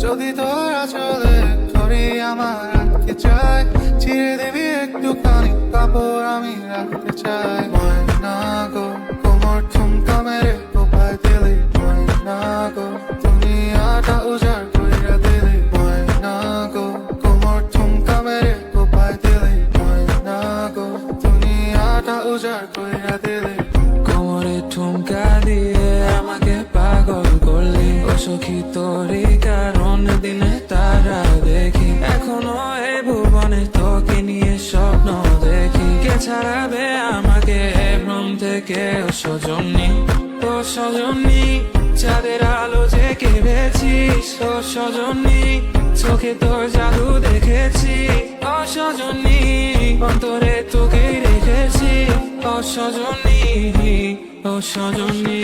যদি তোরা চলে ধরি আমার আটকে চায়, ছিঁড়ে দিবি একটুখানি কাপড় আমি রাখতে চাই। ময়না গো কোমর ঠুমকা মেরে কোপায় দিলি, ময়না গো দুনিয়াটা উজাড় কইরা দিলি। ময়না গো কোমর ঠুমকা মেরে কোপায় দিলি, ময়না গো দুনিয়াটা উজাড় কইরা দিলি। কোমরে ঠুমকা দিয়ে আমাকে পাগল করলি, ও সখী তোরই কারণ দিনে তারা দেখি। এখনো এ ভুবনে তোকে নিয়ে স্বপ্ন দেখি। কে ছাড়াবে আমাকে এ ভ্রম থেকে? ও সজনী, ও সজনী, চাঁদের আলো যে কেঁদেছিস। ও সজনী, চোখে তোর জাদু দেখেছি। ও সজনী, অন্তরে তোকেই রেখেছি। ও সজনী, ও সজনী।